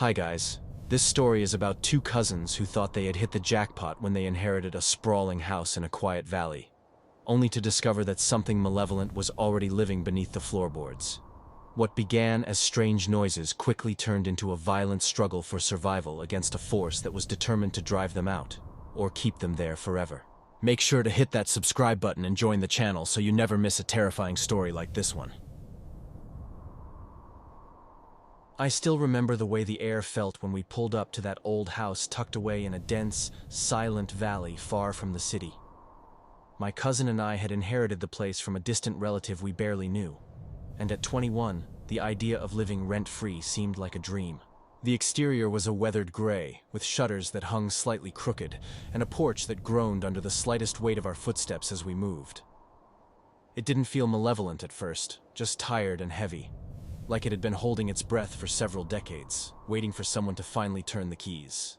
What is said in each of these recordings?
Hi guys, this story is about two cousins who thought they had hit the jackpot when they inherited a sprawling house in a quiet valley, only to discover that something malevolent was already living beneath the floorboards. What began as strange noises quickly turned into a violent struggle for survival against a force that was determined to drive them out, or keep them there forever. Make sure to hit that subscribe button and join the channel so you never miss a terrifying story like this one. I still remember the way the air felt when we pulled up to that old house tucked away in a dense, silent valley far from the city. My cousin and I had inherited the place from a distant relative we barely knew, and at 21, the idea of living rent-free seemed like a dream. The exterior was a weathered gray, with shutters that hung slightly crooked, and a porch that groaned under the slightest weight of our footsteps as we moved. It didn't feel malevolent at first, just tired and heavy, like it had been holding its breath for several decades, waiting for someone to finally turn the keys.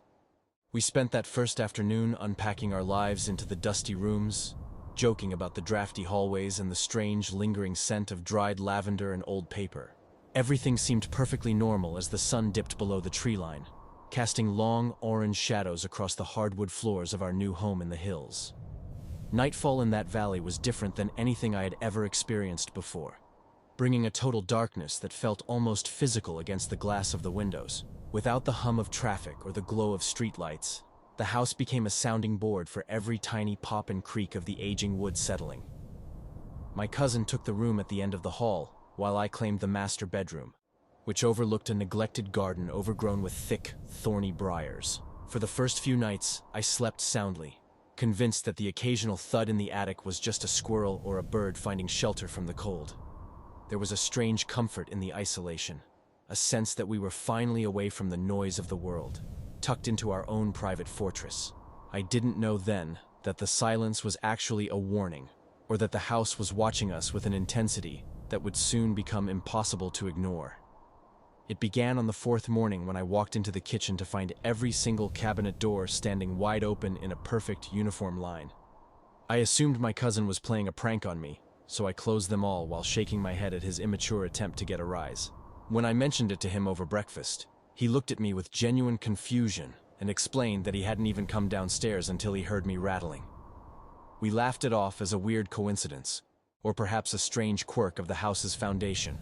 We spent that first afternoon unpacking our lives into the dusty rooms, joking about the drafty hallways and the strange, lingering scent of dried lavender and old paper. Everything seemed perfectly normal as the sun dipped below the tree line, casting long, orange shadows across the hardwood floors of our new home in the hills. Nightfall in that valley was different than anything I had ever experienced before, bringing a total darkness that felt almost physical against the glass of the windows. Without the hum of traffic or the glow of streetlights, the house became a sounding board for every tiny pop and creak of the aging wood settling. My cousin took the room at the end of the hall, while I claimed the master bedroom, which overlooked a neglected garden overgrown with thick, thorny briars. For the first few nights, I slept soundly, convinced that the occasional thud in the attic was just a squirrel or a bird finding shelter from the cold. There was a strange comfort in the isolation, a sense that we were finally away from the noise of the world, tucked into our own private fortress. I didn't know then that the silence was actually a warning, or that the house was watching us with an intensity that would soon become impossible to ignore. It began on the fourth morning when I walked into the kitchen to find every single cabinet door standing wide open in a perfect uniform line. I assumed my cousin was playing a prank on me, so I closed them all while shaking my head at his immature attempt to get a rise. When I mentioned it to him over breakfast, he looked at me with genuine confusion and explained that he hadn't even come downstairs until he heard me rattling. We laughed it off as a weird coincidence, or perhaps a strange quirk of the house's foundation,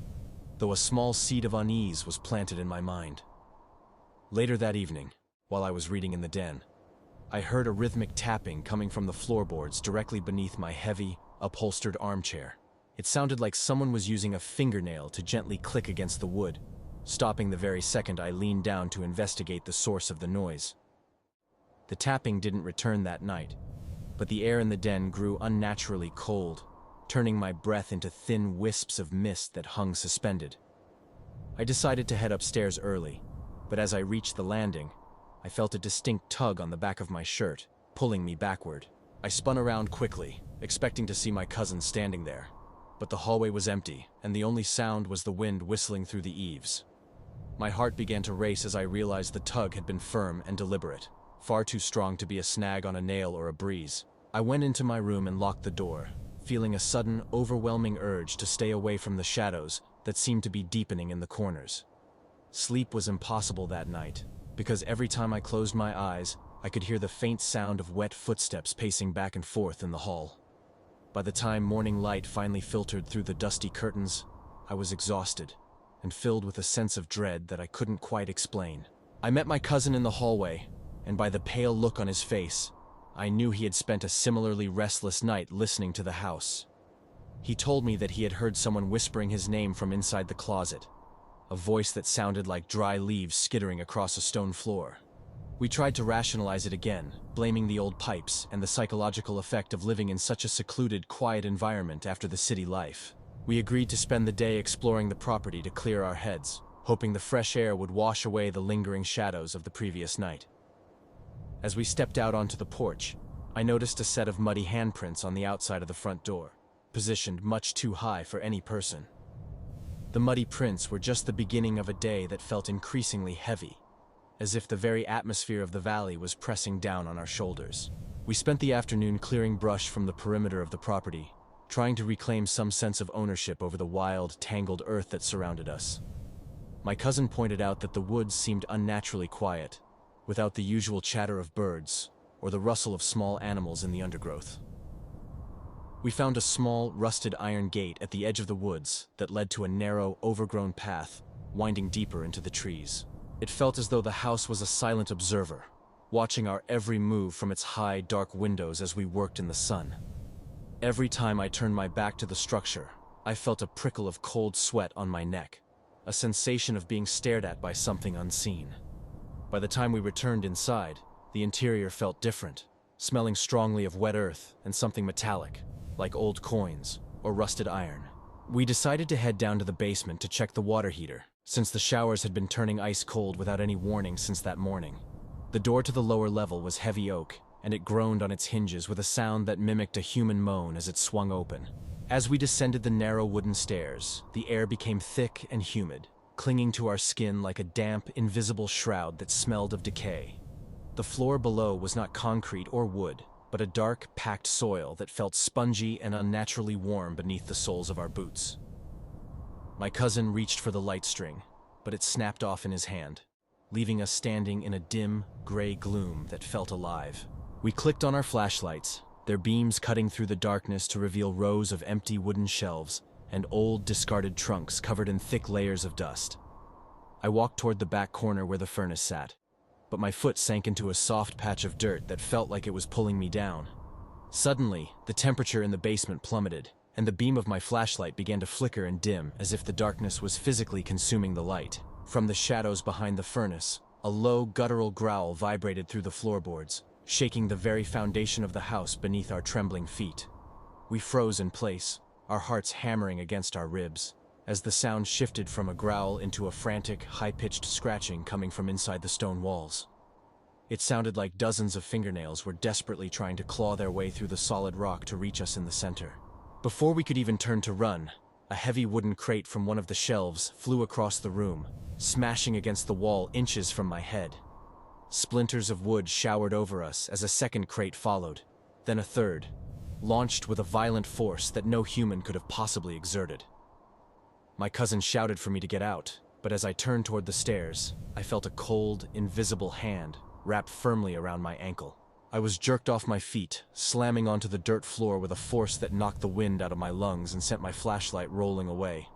though a small seed of unease was planted in my mind. Later that evening, while I was reading in the den, I heard a rhythmic tapping coming from the floorboards directly beneath my heavy, upholstered armchair. It sounded like someone was using a fingernail to gently click against the wood, stopping the very second I leaned down to investigate the source of the noise. The tapping didn't return that night, but the air in the den grew unnaturally cold, turning my breath into thin wisps of mist that hung suspended. I decided to head upstairs early, but as I reached the landing, I felt a distinct tug on the back of my shirt, pulling me backward. I spun around quickly, expecting to see my cousin standing there, but the hallway was empty, and the only sound was the wind whistling through the eaves. My heart began to race as I realized the tug had been firm and deliberate, far too strong to be a snag on a nail or a breeze. I went into my room and locked the door, feeling a sudden, overwhelming urge to stay away from the shadows that seemed to be deepening in the corners. Sleep was impossible that night, because every time I closed my eyes, I could hear the faint sound of wet footsteps pacing back and forth in the hall. By the time morning light finally filtered through the dusty curtains, I was exhausted and filled with a sense of dread that I couldn't quite explain. I met my cousin in the hallway, and by the pale look on his face, I knew he had spent a similarly restless night listening to the house. He told me that he had heard someone whispering his name from inside the closet, a voice that sounded like dry leaves skittering across a stone floor. We tried to rationalize it again, blaming the old pipes and the psychological effect of living in such a secluded, quiet environment after the city life. We agreed to spend the day exploring the property to clear our heads, hoping the fresh air would wash away the lingering shadows of the previous night. As we stepped out onto the porch, I noticed a set of muddy handprints on the outside of the front door, positioned much too high for any person. The muddy prints were just the beginning of a day that felt increasingly heavy, as if the very atmosphere of the valley was pressing down on our shoulders. We spent the afternoon clearing brush from the perimeter of the property, trying to reclaim some sense of ownership over the wild, tangled earth that surrounded us. My cousin pointed out that the woods seemed unnaturally quiet, without the usual chatter of birds or the rustle of small animals in the undergrowth. We found a small, rusted iron gate at the edge of the woods that led to a narrow, overgrown path winding deeper into the trees. It felt as though the house was a silent observer, watching our every move from its high, dark windows as we worked in the sun. Every time I turned my back to the structure, I felt a prickle of cold sweat on my neck, a sensation of being stared at by something unseen. By the time we returned inside, the interior felt different, smelling strongly of wet earth and something metallic, like old coins or rusted iron. We decided to head down to the basement to check the water heater, since the showers had been turning ice cold without any warning since that morning. The door to the lower level was heavy oak, and it groaned on its hinges with a sound that mimicked a human moan as it swung open. As we descended the narrow wooden stairs, the air became thick and humid, clinging to our skin like a damp, invisible shroud that smelled of decay. The floor below was not concrete or wood, but a dark, packed soil that felt spongy and unnaturally warm beneath the soles of our boots. My cousin reached for the light string, but it snapped off in his hand, leaving us standing in a dim, gray gloom that felt alive. We clicked on our flashlights, their beams cutting through the darkness to reveal rows of empty wooden shelves and old, discarded trunks covered in thick layers of dust. I walked toward the back corner where the furnace sat, but my foot sank into a soft patch of dirt that felt like it was pulling me down. Suddenly, the temperature in the basement plummeted, and the beam of my flashlight began to flicker and dim as if the darkness was physically consuming the light. From the shadows behind the furnace, a low, guttural growl vibrated through the floorboards, shaking the very foundation of the house beneath our trembling feet. We froze in place, our hearts hammering against our ribs, as the sound shifted from a growl into a frantic, high-pitched scratching coming from inside the stone walls. It sounded like dozens of fingernails were desperately trying to claw their way through the solid rock to reach us in the center. Before we could even turn to run, a heavy wooden crate from one of the shelves flew across the room, smashing against the wall inches from my head. Splinters of wood showered over us as a second crate followed, then a third, launched with a violent force that no human could have possibly exerted. My cousin shouted for me to get out, but as I turned toward the stairs, I felt a cold, invisible hand wrapped firmly around my ankle. I was jerked off my feet, slamming onto the dirt floor with a force that knocked the wind out of my lungs and sent my flashlight rolling away.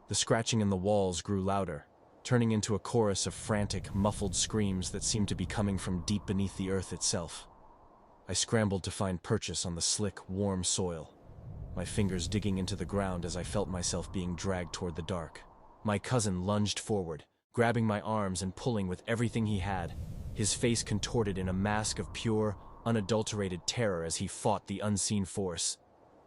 The scratching in the walls grew louder, turning into a chorus of frantic, muffled screams that seemed to be coming from deep beneath the earth itself. I scrambled to find purchase on the slick, warm soil, my fingers digging into the ground as I felt myself being dragged toward the dark. My cousin lunged forward, grabbing my arms and pulling with everything he had, his face contorted in a mask of pure, unadulterated terror as he fought the unseen force.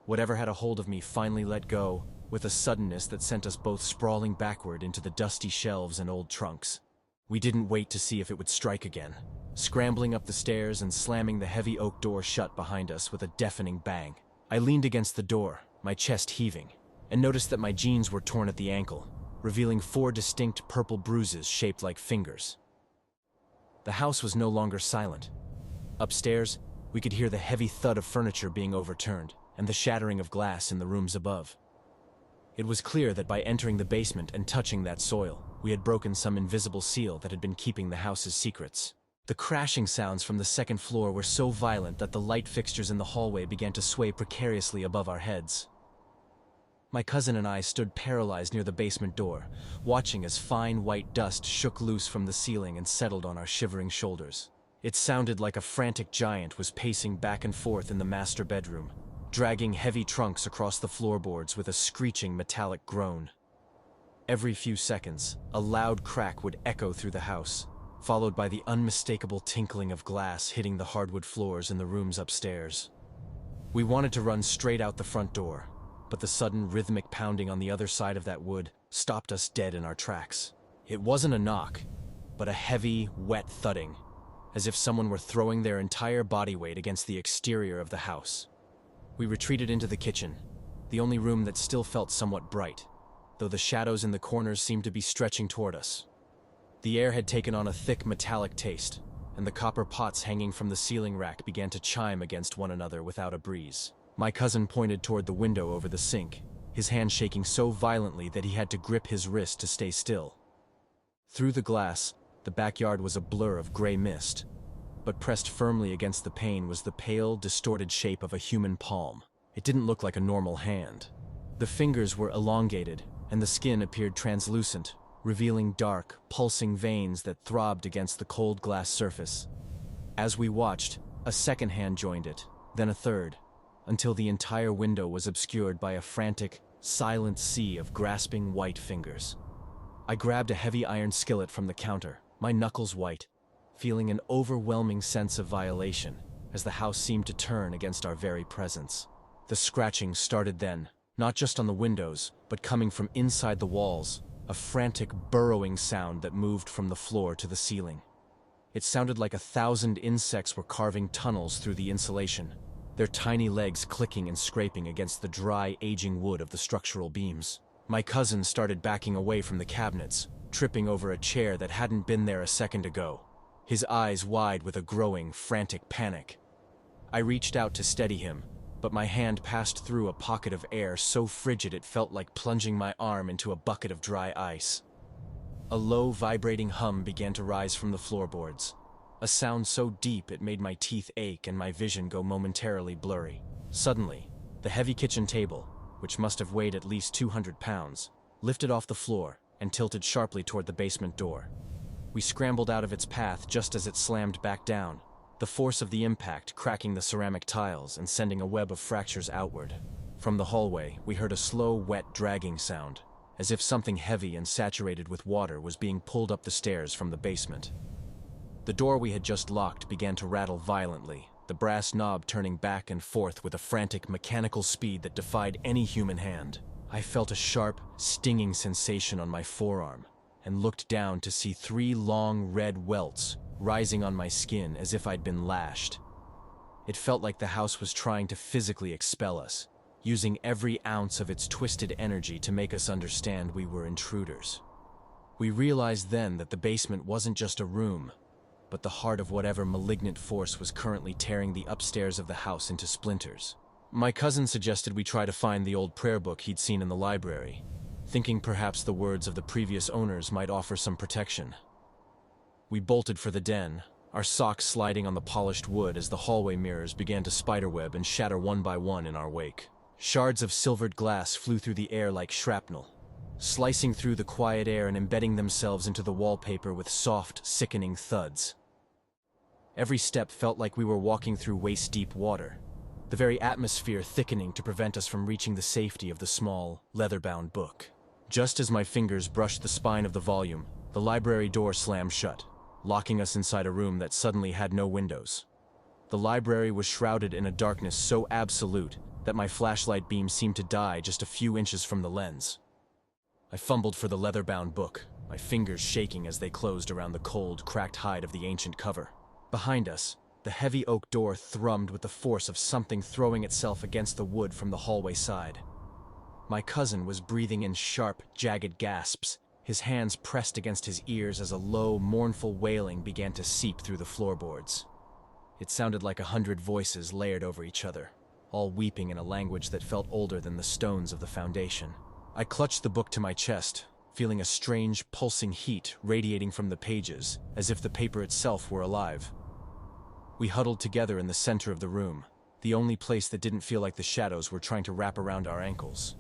Whatever had a hold of me finally let go, with a suddenness that sent us both sprawling backward into the dusty shelves and old trunks. We didn't wait to see if it would strike again, scrambling up the stairs and slamming the heavy oak door shut behind us with a deafening bang. I leaned against the door, my chest heaving, and noticed that my jeans were torn at the ankle, revealing 4 distinct purple bruises shaped like fingers. The house was no longer silent. Upstairs, we could hear the heavy thud of furniture being overturned and the shattering of glass in the rooms above. It was clear that by entering the basement and touching that soil, we had broken some invisible seal that had been keeping the house's secrets. The crashing sounds from the second floor were so violent that the light fixtures in the hallway began to sway precariously above our heads. My cousin and I stood paralyzed near the basement door, watching as fine white dust shook loose from the ceiling and settled on our shivering shoulders. It sounded like a frantic giant was pacing back and forth in the master bedroom, dragging heavy trunks across the floorboards with a screeching metallic groan. Every few seconds, a loud crack would echo through the house, followed by the unmistakable tinkling of glass hitting the hardwood floors in the rooms upstairs. We wanted to run straight out the front door, but the sudden rhythmic pounding on the other side of that wood stopped us dead in our tracks. It wasn't a knock, but a heavy, wet thudding, as if someone were throwing their entire body weight against the exterior of the house. We retreated into the kitchen, the only room that still felt somewhat bright, though the shadows in the corners seemed to be stretching toward us. The air had taken on a thick metallic taste, and the copper pots hanging from the ceiling rack began to chime against one another without a breeze. My cousin pointed toward the window over the sink, his hand shaking so violently that he had to grip his wrist to stay still. Through the glass, the backyard was a blur of gray mist, but pressed firmly against the pane was the pale, distorted shape of a human palm. It didn't look like a normal hand. The fingers were elongated, and the skin appeared translucent, revealing dark, pulsing veins that throbbed against the cold glass surface. As we watched, a second hand joined it, then a third, until the entire window was obscured by a frantic, silent sea of grasping white fingers. I grabbed a heavy iron skillet from the counter, my knuckles white, feeling an overwhelming sense of violation as the house seemed to turn against our very presence. The scratching started then, not just on the windows, but coming from inside the walls, a frantic burrowing sound that moved from the floor to the ceiling. It sounded like 1,000 insects were carving tunnels through the insulation, their tiny legs clicking and scraping against the dry, aging wood of the structural beams. My cousin started backing away from the cabinets, tripping over a chair that hadn't been there a second ago, his eyes wide with a growing, frantic panic. I reached out to steady him, but my hand passed through a pocket of air so frigid it felt like plunging my arm into a bucket of dry ice. A low, vibrating hum began to rise from the floorboards, a sound so deep it made my teeth ache and my vision go momentarily blurry. Suddenly, the heavy kitchen table, which must have weighed at least 200 pounds, lifted off the floor and tilted sharply toward the basement door. We scrambled out of its path just as it slammed back down, the force of the impact cracking the ceramic tiles and sending a web of fractures outward. From the hallway, we heard a slow, wet, dragging sound, as if something heavy and saturated with water was being pulled up the stairs from the basement. The door we had just locked began to rattle violently, the brass knob turning back and forth with a frantic mechanical speed that defied any human hand. I felt a sharp, stinging sensation on my forearm, and looked down to see 3 long red welts rising on my skin as if I'd been lashed. It felt like the house was trying to physically expel us, using every ounce of its twisted energy to make us understand we were intruders. We realized then that the basement wasn't just a room, but the heart of whatever malignant force was currently tearing the upstairs of the house into splinters. My cousin suggested we try to find the old prayer book he'd seen in the library, thinking perhaps the words of the previous owners might offer some protection. We bolted for the den, our socks sliding on the polished wood as the hallway mirrors began to spiderweb and shatter one by one in our wake. Shards of silvered glass flew through the air like shrapnel, slicing through the quiet air and embedding themselves into the wallpaper with soft, sickening thuds. Every step felt like we were walking through waist-deep water, the very atmosphere thickening to prevent us from reaching the safety of the small, leather-bound book. Just as my fingers brushed the spine of the volume, the library door slammed shut, locking us inside a room that suddenly had no windows. The library was shrouded in a darkness so absolute that my flashlight beam seemed to die just a few inches from the lens. I fumbled for the leather-bound book, my fingers shaking as they closed around the cold, cracked hide of the ancient cover. Behind us, the heavy oak door thrummed with the force of something throwing itself against the wood from the hallway side. My cousin was breathing in sharp, jagged gasps, his hands pressed against his ears as a low, mournful wailing began to seep through the floorboards. It sounded like 100 voices layered over each other, all weeping in a language that felt older than the stones of the foundation. I clutched the book to my chest, feeling a strange, pulsing heat radiating from the pages, as if the paper itself were alive. We huddled together in the center of the room, the only place that didn't feel like the shadows were trying to wrap around our ankles.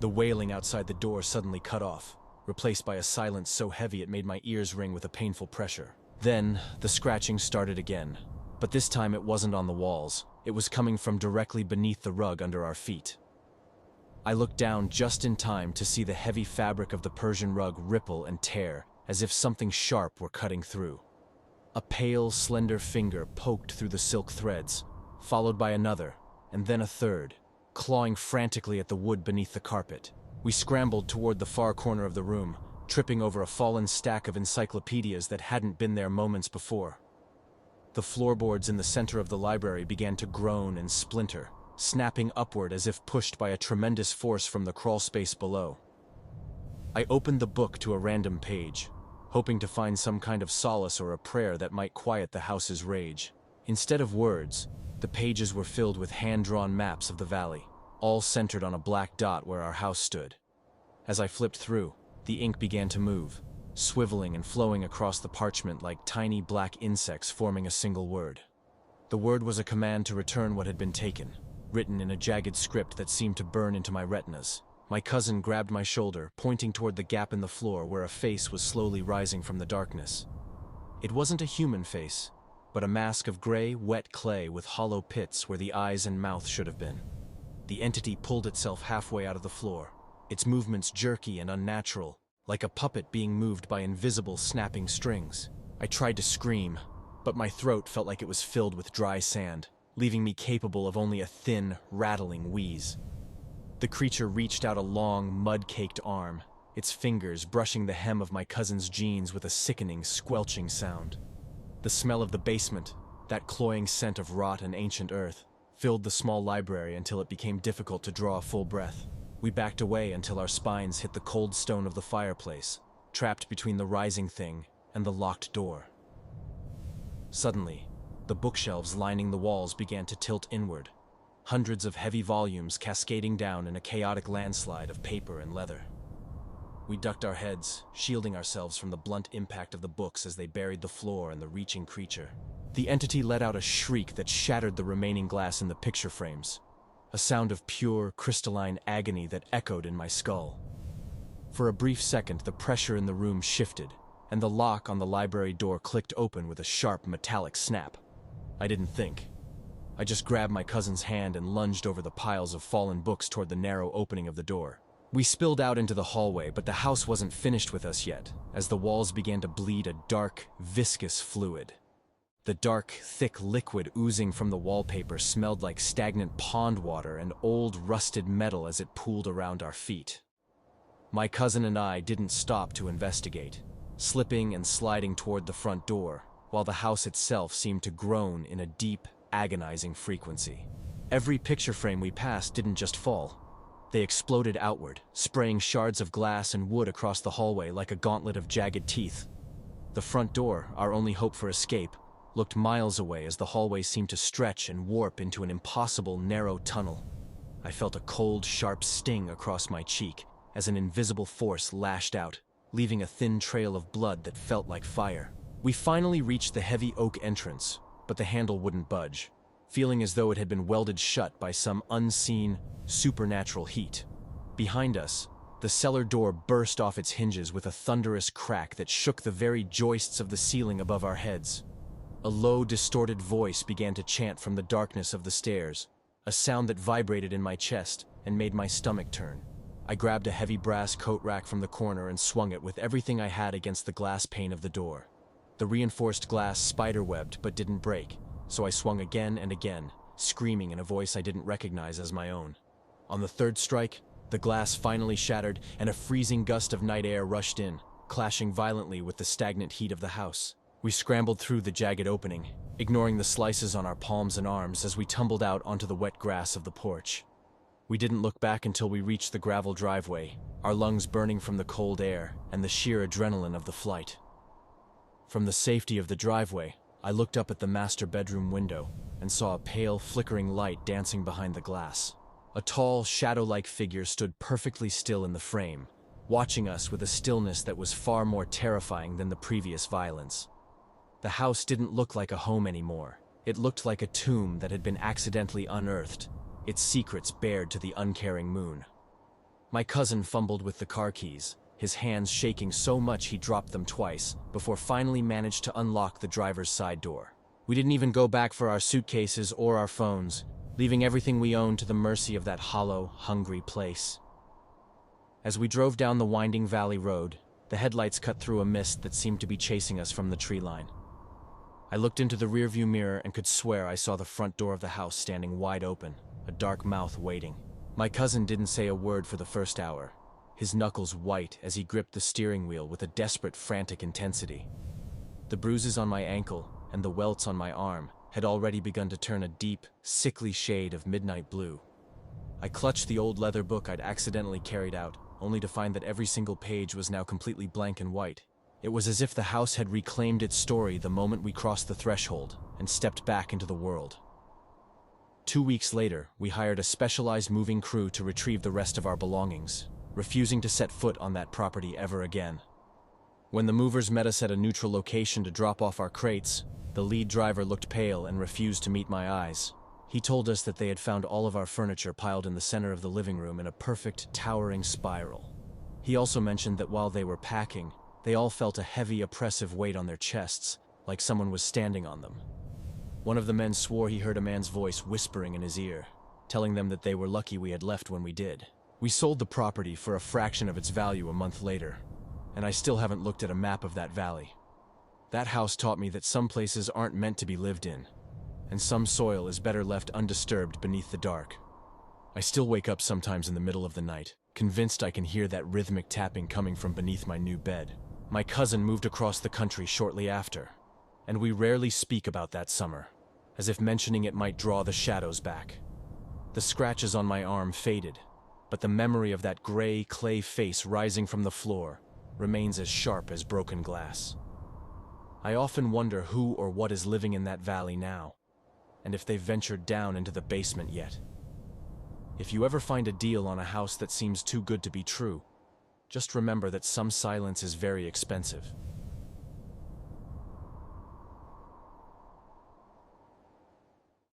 The wailing outside the door suddenly cut off, replaced by a silence so heavy it made my ears ring with a painful pressure. Then, the scratching started again, but this time it wasn't on the walls. It was coming from directly beneath the rug under our feet. I looked down just in time to see the heavy fabric of the Persian rug ripple and tear, as if something sharp were cutting through. A pale, slender finger poked through the silk threads, followed by another, and then a third, clawing frantically at the wood beneath the carpet. We scrambled toward the far corner of the room, tripping over a fallen stack of encyclopedias that hadn't been there moments before. The floorboards in the center of the library began to groan and splinter, snapping upward as if pushed by a tremendous force from the crawl space below. I opened the book to a random page, hoping to find some kind of solace or a prayer that might quiet the house's rage. Instead of words, the pages were filled with hand-drawn maps of the valley, all centered on a black dot where our house stood. As I flipped through, the ink began to move, swiveling and flowing across the parchment like tiny black insects forming a single word. The word was a command to return what had been taken, written in a jagged script that seemed to burn into my retinas. My cousin grabbed my shoulder, pointing toward the gap in the floor where a face was slowly rising from the darkness. It wasn't a human face, but a mask of gray, wet clay with hollow pits where the eyes and mouth should have been. The entity pulled itself halfway out of the floor, its movements jerky and unnatural, like a puppet being moved by invisible snapping strings. I tried to scream, but my throat felt like it was filled with dry sand, leaving me capable of only a thin, rattling wheeze. The creature reached out a long, mud-caked arm, its fingers brushing the hem of my cousin's jeans with a sickening, squelching sound. The smell of the basement, that cloying scent of rot and ancient earth, filled the small library until it became difficult to draw a full breath. We backed away until our spines hit the cold stone of the fireplace, trapped between the rising thing and the locked door. Suddenly, the bookshelves lining the walls began to tilt inward, hundreds of heavy volumes cascading down in a chaotic landslide of paper and leather. We ducked our heads, shielding ourselves from the blunt impact of the books as they buried the floor and the reaching creature. The entity let out a shriek that shattered the remaining glass in the picture frames, a sound of pure, crystalline agony that echoed in my skull. For a brief second, the pressure in the room shifted, and the lock on the library door clicked open with a sharp, metallic snap. I didn't think. I just grabbed my cousin's hand and lunged over the piles of fallen books toward the narrow opening of the door. We spilled out into the hallway, but the house wasn't finished with us yet, as the walls began to bleed a dark, viscous fluid. The dark, thick liquid oozing from the wallpaper smelled like stagnant pond water and old, rusted metal as it pooled around our feet. My cousin and I didn't stop to investigate, slipping and sliding toward the front door, while the house itself seemed to groan in a deep, agonizing frequency. Every picture frame we passed didn't just fall. They exploded outward, spraying shards of glass and wood across the hallway like a gauntlet of jagged teeth. The front door, our only hope for escape, looked miles away as the hallway seemed to stretch and warp into an impossible, narrow tunnel. I felt a cold, sharp sting across my cheek as an invisible force lashed out, leaving a thin trail of blood that felt like fire. We finally reached the heavy oak entrance, but the handle wouldn't budge, feeling as though it had been welded shut by some unseen, supernatural heat. Behind us, the cellar door burst off its hinges with a thunderous crack that shook the very joists of the ceiling above our heads. A low, distorted voice began to chant from the darkness of the stairs, a sound that vibrated in my chest and made my stomach turn. I grabbed a heavy brass coat rack from the corner and swung it with everything I had against the glass pane of the door. The reinforced glass spiderwebbed but didn't break, so I swung again and again, screaming in a voice I didn't recognize as my own. On the third strike, the glass finally shattered and a freezing gust of night air rushed in, clashing violently with the stagnant heat of the house. We scrambled through the jagged opening, ignoring the slices on our palms and arms as we tumbled out onto the wet grass of the porch. We didn't look back until we reached the gravel driveway, our lungs burning from the cold air and the sheer adrenaline of the flight. From the safety of the driveway, I looked up at the master bedroom window and saw a pale, flickering light dancing behind the glass. A tall, shadow-like figure stood perfectly still in the frame, watching us with a stillness that was far more terrifying than the previous violence. The house didn't look like a home anymore. It looked like a tomb that had been accidentally unearthed, its secrets bared to the uncaring moon. My cousin fumbled with the car keys, his hands shaking so much he dropped them twice, before finally managed to unlock the driver's side door. We didn't even go back for our suitcases or our phones, leaving everything we owned to the mercy of that hollow, hungry place. As we drove down the winding valley road, the headlights cut through a mist that seemed to be chasing us from the tree line. I looked into the rearview mirror and could swear I saw the front door of the house standing wide open, a dark mouth waiting. My cousin didn't say a word for the first hour, his knuckles white as he gripped the steering wheel with a desperate, frantic intensity. The bruises on my ankle and the welts on my arm had already begun to turn a deep, sickly shade of midnight blue. I clutched the old leather book I'd accidentally carried out, only to find that every single page was now completely blank and white. It was as if the house had reclaimed its story the moment we crossed the threshold and stepped back into the world. 2 weeks later, we hired a specialized moving crew to retrieve the rest of our belongings, refusing to set foot on that property ever again. When the movers met us at a neutral location to drop off our crates, the lead driver looked pale and refused to meet my eyes. He told us that they had found all of our furniture piled in the center of the living room in a perfect, towering spiral. He also mentioned that while they were packing, they all felt a heavy, oppressive weight on their chests, like someone was standing on them. One of the men swore he heard a man's voice whispering in his ear, telling them that they were lucky we had left when we did. We sold the property for a fraction of its value a month later, and I still haven't looked at a map of that valley. That house taught me that some places aren't meant to be lived in, and some soil is better left undisturbed beneath the dark. I still wake up sometimes in the middle of the night, convinced I can hear that rhythmic tapping coming from beneath my new bed. My cousin moved across the country shortly after, and we rarely speak about that summer, as if mentioning it might draw the shadows back. The scratches on my arm faded, but the memory of that gray clay face rising from the floor remains as sharp as broken glass. I often wonder who or what is living in that valley now, and if they've ventured down into the basement yet. If you ever find a deal on a house that seems too good to be true, just remember that some silence is very expensive.